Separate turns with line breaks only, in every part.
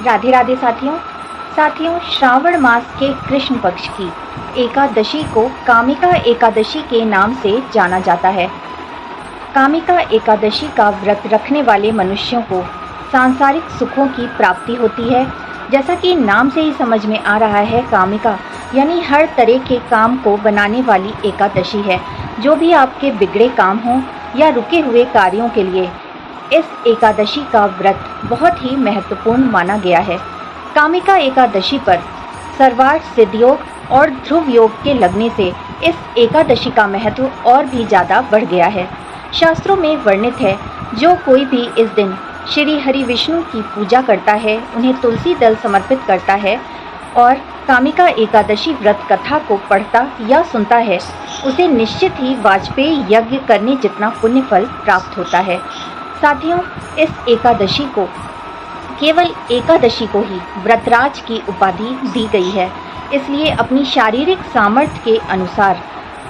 राधे राधे साथियों, श्रावण मास के कृष्ण पक्ष की एकादशी को कामिका एकादशी के नाम से जाना जाता है। कामिका एकादशी का व्रत रखने वाले मनुष्यों को सांसारिक सुखों की प्राप्ति होती है। जैसा कि नाम से ही समझ में आ रहा है, कामिका यानी हर तरह के काम को बनाने वाली एकादशी है। जो भी आपके बिगड़े काम हों या रुके हुए कार्यों के लिए इस एकादशी का व्रत बहुत ही महत्वपूर्ण माना गया है। कामिका एकादशी पर सर्वार्थ सिद्ध योग और ध्रुव योग के लगने से इस एकादशी का महत्व और भी ज़्यादा बढ़ गया है। शास्त्रों में वर्णित है, जो कोई भी इस दिन श्री हरि विष्णु की पूजा करता है, उन्हें तुलसी दल समर्पित करता है और कामिका एकादशी व्रत कथा को पढ़ता या सुनता है, उसे निश्चित ही वाजपेयी यज्ञ करने जितना पुण्य फल प्राप्त होता है। साथियों, इस एकादशी को केवल एकादशी को ही व्रतराज की उपाधि दी गई है, इसलिए अपनी शारीरिक सामर्थ्य के अनुसार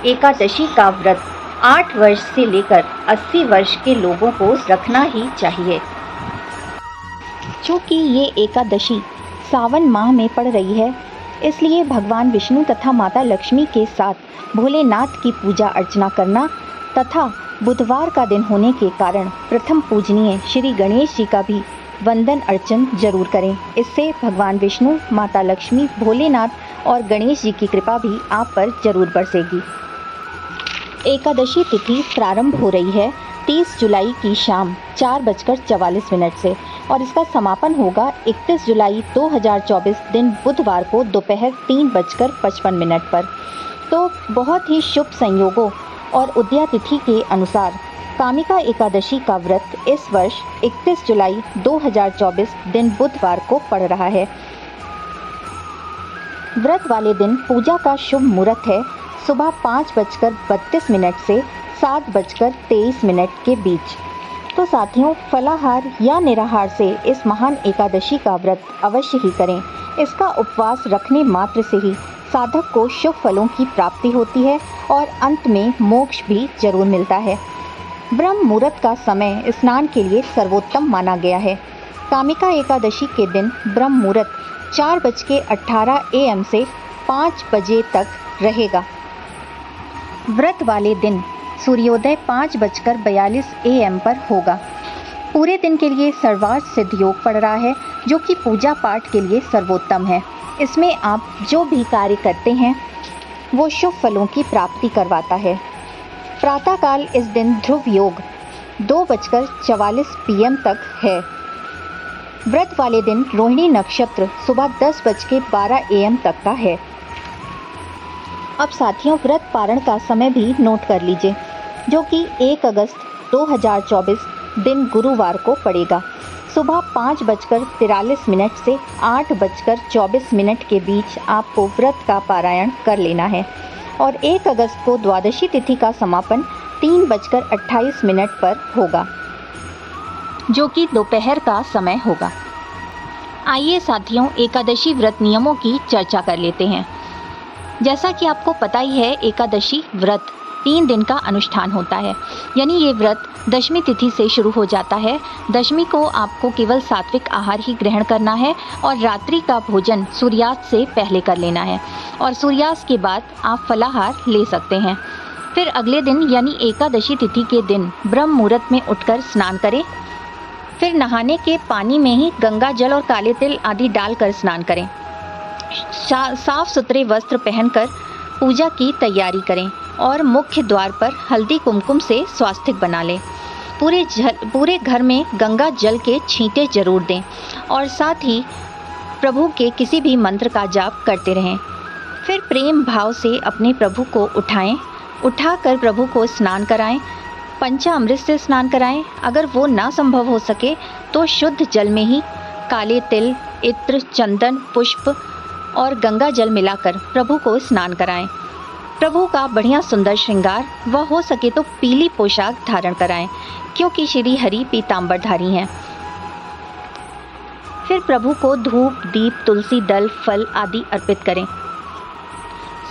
एकादशी का व्रत 8 वर्ष से लेकर 80 वर्ष के लोगों को रखना ही चाहिए। चूँकि ये एकादशी सावन माह में पड़ रही है, इसलिए भगवान विष्णु तथा माता लक्ष्मी के साथ भोलेनाथ की पूजा अर्चना करना तथा बुधवार का दिन होने के कारण प्रथम पूजनीय श्री गणेश जी का भी वंदन अर्चन जरूर करें। इससे भगवान विष्णु, माता लक्ष्मी, भोलेनाथ और गणेश जी की कृपा भी आप पर जरूर बरसेगी। एकादशी तिथि प्रारंभ हो रही है 30 जुलाई की शाम 4:44 से और इसका समापन होगा 31 जुलाई 2024 दिन बुधवार को दोपहर 3:55 पर। तो बहुत ही शुभ संयोगों और उदया तिथि के अनुसार कामिका एकादशी का व्रत इस वर्ष 31 जुलाई 2024 दिन बुधवार को पड़ रहा है। व्रत वाले दिन पूजा का शुभ मुहूर्त है सुबह 5:32 से 7:23 के बीच। तो साथियों, फलाहार या निराहार से इस महान एकादशी का व्रत अवश्य ही करें। इसका उपवास रखने मात्र से ही साधक को शुभ फलों की प्राप्ति होती है और अंत में मोक्ष भी जरूर मिलता है। ब्रह्म मुहूर्त का समय स्नान के लिए सर्वोत्तम माना गया है। कामिका एकादशी के दिन ब्रह्म मुहूर्त 4:18 AM से 5 बजे तक रहेगा। व्रत वाले दिन सूर्योदय 5:42 AM पर होगा। पूरे दिन के लिए सर्वार्थ सिद्ध योग पड़ रहा है, जो कि पूजा पाठ के लिए सर्वोत्तम है। इसमें आप जो भी कार्य करते हैं वो शुभ फलों की प्राप्ति करवाता है। प्रातःकाल इस दिन ध्रुव योग 2:44 PM तक है। व्रत वाले दिन रोहिणी नक्षत्र सुबह 10:12 AM तक का है। अब साथियों, व्रत पारण का समय भी नोट कर लीजिए, जो कि 1 अगस्त 2024 दिन गुरुवार को पड़ेगा। सुबह 5:43 से 8:24 के बीच आपको व्रत का पारायण कर लेना है और 1 अगस्त को द्वादशी तिथि का समापन 3:28 पर होगा, जो कि दोपहर का समय होगा। आइए साथियों, एकादशी व्रत नियमों की चर्चा कर लेते हैं। जैसा कि आपको पता ही है, एकादशी व्रत 3 दिन का अनुष्ठान होता है, यानी ये व्रत दशमी तिथि से शुरू हो जाता है। दशमी को आपको केवल सात्विक आहार ही ग्रहण करना है और रात्रि का भोजन सूर्यास्त से पहले कर लेना है और सूर्यास्त के बाद आप फलाहार ले सकते हैं। फिर अगले दिन यानी एकादशी तिथि के दिन ब्रह्म मुहूर्त में उठकर स्नान करें। फिर नहाने के पानी में ही गंगा जल और काले तिल आदि डालकर स्नान करें। साफ सुथरे वस्त्र पहनकर पूजा की तैयारी करें और मुख्य द्वार पर हल्दी कुमकुम से स्वास्तिक बना लें। पूरे घर में गंगा जल के छींटे जरूर दें और साथ ही प्रभु के किसी भी मंत्र का जाप करते रहें। फिर प्रेम भाव से अपने प्रभु को उठाकर प्रभु को स्नान कराएं। पंचामृत से स्नान कराएं। अगर वो ना संभव हो सके तो शुद्ध जल में ही काले तिल, इत्र, चंदन, पुष्प और गंगा जल मिलाकर प्रभु को स्नान कराएं। प्रभु का बढ़िया सुंदर श्रृंगार व हो सके तो पीली पोशाक धारण कराएं, क्योंकि श्री हरि पीतांबरधारी हैं। फिर प्रभु को धूप, दीप, तुलसी दल, फल आदि अर्पित करें।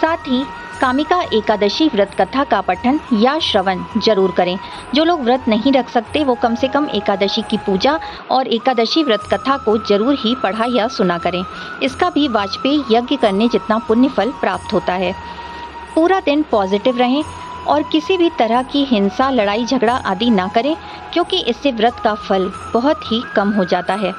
साथ ही कामिका एकादशी व्रत कथा का पठन या श्रवण जरूर करें। जो लोग व्रत नहीं रख सकते वो कम से कम एकादशी की पूजा और एकादशी व्रत कथा को जरूर ही पढ़ा या सुना करें। इसका भी वाजपेयी यज्ञ करने जितना पुण्य फल प्राप्त होता है। पूरा दिन पॉजिटिव रहें और किसी भी तरह की हिंसा, लड़ाई झगड़ा आदि ना करें, क्योंकि इससे व्रत का फल बहुत ही कम हो जाता है।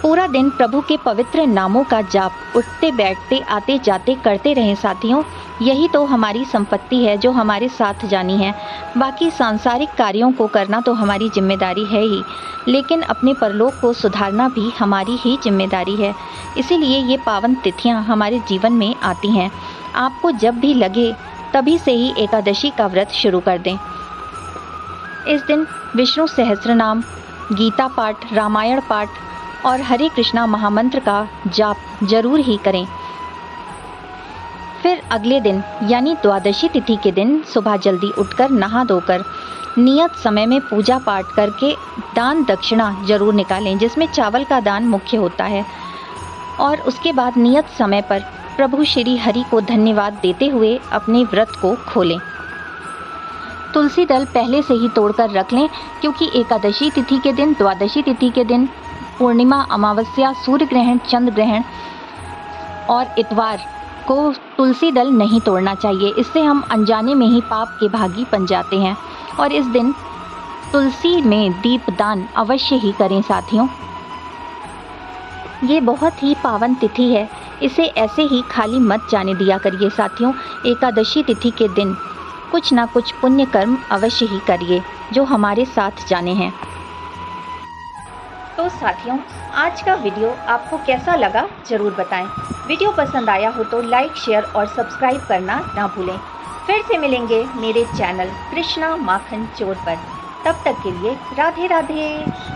पूरा दिन प्रभु के पवित्र नामों का जाप उठते बैठते आते जाते करते रहें साथियों। यही तो हमारी संपत्ति है जो हमारे साथ जानी है। बाकी सांसारिक कार्यों को करना तो हमारी जिम्मेदारी है ही, लेकिन अपने परलोक को सुधारना भी हमारी ही जिम्मेदारी है। इसीलिए ये पावन तिथियां हमारे जीवन में आती हैं। आपको जब भी लगे तभी से ही एकादशी का व्रत शुरू कर दें। इस दिन विष्णु सहस्त्रनाम, गीता पाठ, रामायण पाठ और हरे कृष्णा महामंत्र का जाप जरूर ही करें। फिर अगले दिन यानी द्वादशी तिथि के दिन सुबह जल्दी उठकर नहा धोकर नियत समय में पूजा पाठ करके दान दक्षिणा जरूर निकालें, जिसमें चावल का दान मुख्य होता है। और उसके बाद नियत समय पर प्रभु श्री हरि को धन्यवाद देते हुए अपने व्रत को खोलें। तुलसी दल पहले से ही तोड़कर रख लें, क्योंकि एकादशी तिथि के दिन, द्वादशी तिथि के दिन, पूर्णिमा, अमावस्या, सूर्य ग्रहण, चंद्र ग्रहण और इतवार को तुलसी दल नहीं तोड़ना चाहिए। इससे हम अनजाने में ही पाप के भागी बन जाते हैं। और इस दिन तुलसी में दीपदान अवश्य ही करें साथियों। ये बहुत ही पावन तिथि है, इसे ऐसे ही खाली मत जाने दिया करिए साथियों। एकादशी तिथि के दिन कुछ ना कुछ पुण्य कर्म अवश्य ही करिए जो हमारे साथ जाने हैं। तो साथियों, आज का वीडियो आपको कैसा लगा जरूर बताएं। वीडियो पसंद आया हो तो लाइक, शेयर और सब्सक्राइब करना ना भूलें। फिर से मिलेंगे मेरे चैनल कृष्णा माखन चोर पर। तब तक के लिए राधे राधे।